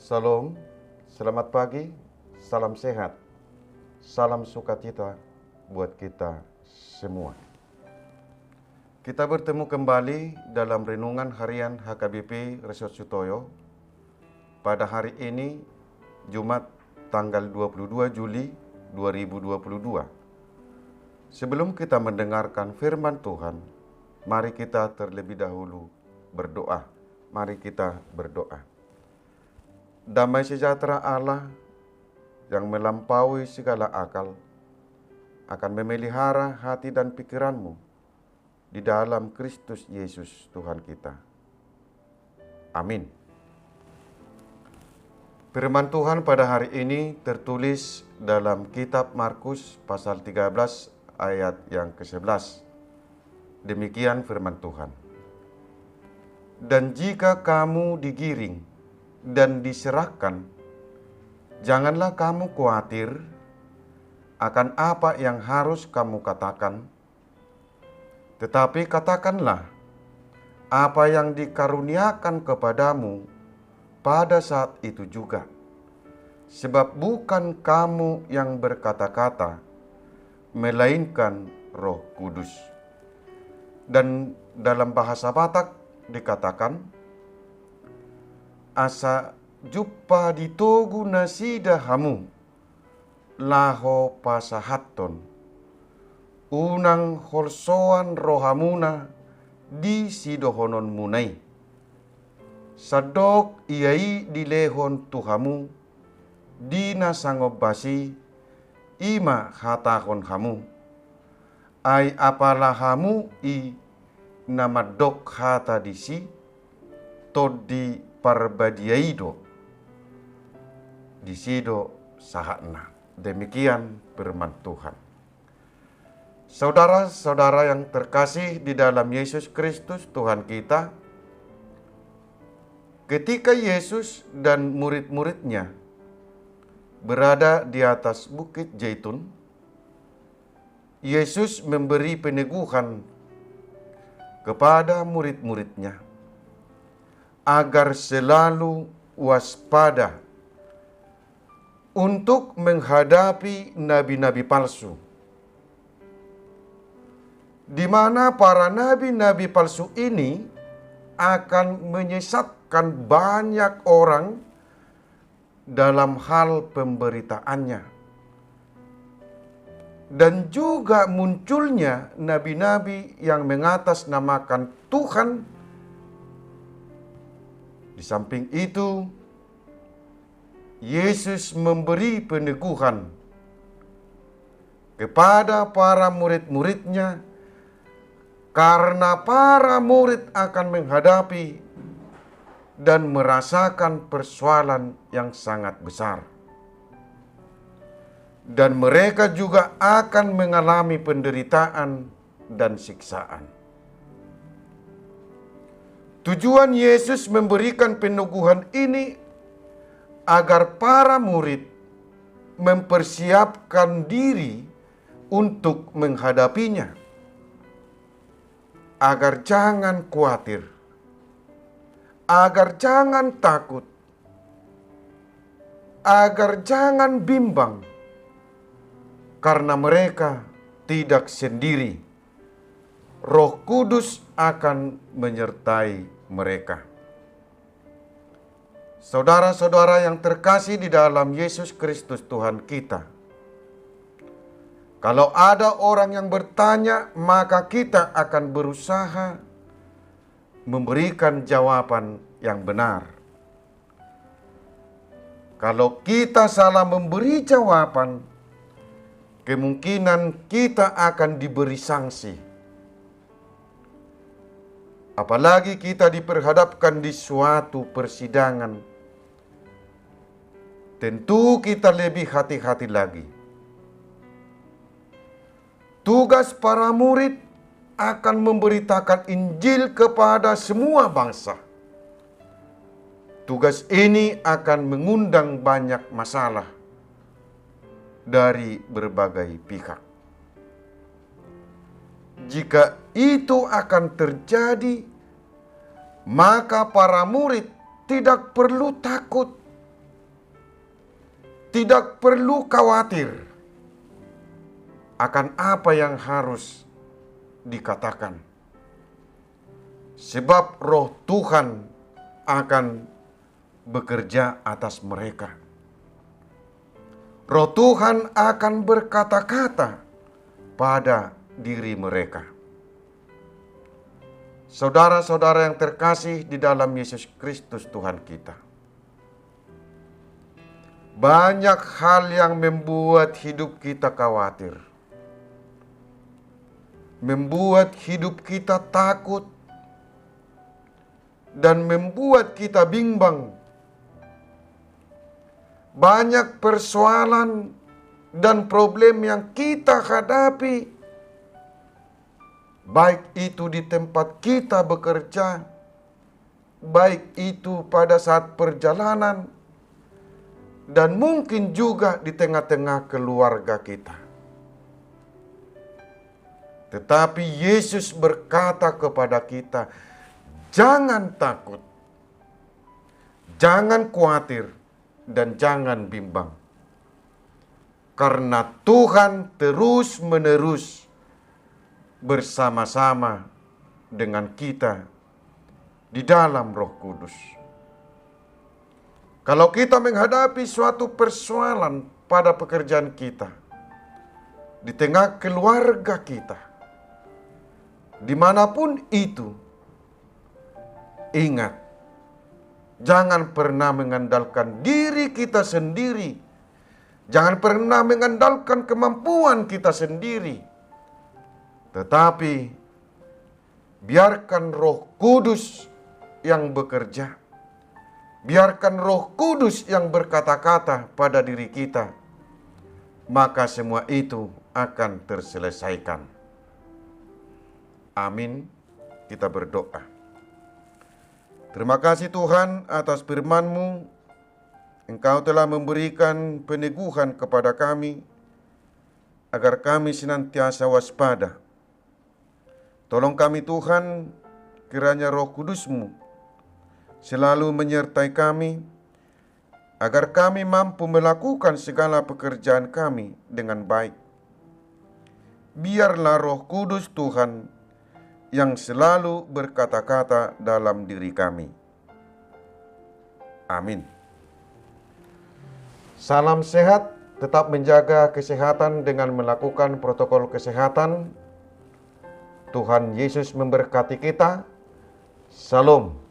Salam, selamat pagi, salam sehat, salam sukacita buat kita semua. Kita bertemu kembali dalam renungan harian HKBP Resort Sutoyo pada hari ini, Jumat tanggal 22 Juli 2022. Sebelum kita mendengarkan firman Tuhan, mari kita terlebih dahulu berdoa. Mari kita berdoa. Damai sejahtera Allah yang melampaui segala akal akan memelihara hati dan pikiranmu di dalam Kristus Yesus Tuhan kita. Amin. Firman Tuhan pada hari ini tertulis dalam kitab Markus pasal 13 ayat yang ke-11. Demikian firman Tuhan. Dan jika kamu digiring dan diserahkan, janganlah kamu khawatir akan apa yang harus kamu katakan, tetapi katakanlah apa yang dikaruniakan kepadamu pada saat itu juga. Sebab bukan kamu yang berkata-kata, melainkan Roh Kudus. Dan dalam bahasa Batak dikatakan, asa juppa ditogu nasida hamu laho pasahaton unang horsoan rohamuna di sidohonon munai sadok iai dilehon tuhamu dina sangobasi ima hatahon hamu ai apalah hamu i namadok hata disi todi parbadiaido disido sahakna. Demikian firman Tuhan. Saudara-saudara yang terkasih di dalam Yesus Kristus Tuhan kita, ketika Yesus dan murid-muridnya berada di atas Bukit Zaitun, Yesus memberi peneguhan kepada murid-muridnya agar selalu waspada untuk menghadapi nabi-nabi palsu, di mana para nabi-nabi palsu ini akan menyesatkan banyak orang dalam hal pemberitaannya. Dan juga munculnya nabi-nabi yang mengatasnamakan Tuhan. Di samping itu, Yesus memberi peneguhan kepada para murid-muridnya karena para murid akan menghadapi dan merasakan persoalan yang sangat besar. Dan mereka juga akan mengalami penderitaan dan siksaan. Tujuan Yesus memberikan peneguhan ini agar para murid mempersiapkan diri untuk menghadapinya. Agar jangan khawatir, agar jangan takut, agar jangan bimbang, karena mereka tidak sendiri. Roh Kudus akan menyertai mereka. Saudara-saudara yang terkasih di dalam Yesus Kristus Tuhan kita, kalau ada orang yang bertanya, maka kita akan berusaha memberikan jawaban yang benar. Kalau kita salah memberi jawaban, kemungkinan kita akan diberi sanksi. Apalagi kita diperhadapkan di suatu persidangan, tentu kita lebih hati-hati lagi. Tugas para murid akan memberitakan Injil kepada semua bangsa. Tugas ini akan mengundang banyak masalah dari berbagai pihak. Jika itu akan terjadi, maka para murid tidak perlu takut tidak perlu khawatir akan apa yang harus dikatakan. Sebab Roh Tuhan akan bekerja atas mereka. Roh Tuhan akan berkata-kata pada diri mereka. Saudara-saudara yang terkasih di dalam Yesus Kristus Tuhan kita. Banyak hal yang membuat hidup kita khawatir. Membuat hidup kita takut. Dan membuat kita bimbang. Banyak persoalan dan problem yang kita hadapi. Baik itu di tempat kita bekerja. Baik itu pada saat perjalanan. Dan mungkin juga di tengah-tengah keluarga kita. Tetapi Yesus berkata kepada kita, jangan takut, jangan khawatir, dan jangan bimbang. Karena Tuhan terus-menerus bersama-sama dengan kita di dalam Roh Kudus. Kalau kita menghadapi suatu persoalan pada pekerjaan kita, di tengah keluarga kita, dimanapun itu, ingat, jangan pernah mengandalkan diri kita sendiri. Jangan pernah mengandalkan kemampuan kita sendiri. Tetapi, biarkan Roh Kudus yang bekerja. Biarkan Roh Kudus yang berkata-kata pada diri kita. Maka semua itu akan terselesaikan. Amin. Kita berdoa. Terima kasih Tuhan atas firman-Mu. Engkau telah memberikan peneguhan kepada kami, agar kami senantiasa waspada. Tolong kami Tuhan, kiranya Roh Kudus-Mu selalu menyertai kami, agar kami mampu melakukan segala pekerjaan kami dengan baik. Biarlah Roh Kudus Tuhan yang selalu berkata-kata dalam diri kami. Amin. Salam sehat, tetap menjaga kesehatan dengan melakukan protokol kesehatan. Tuhan Yesus memberkati kita. Salam.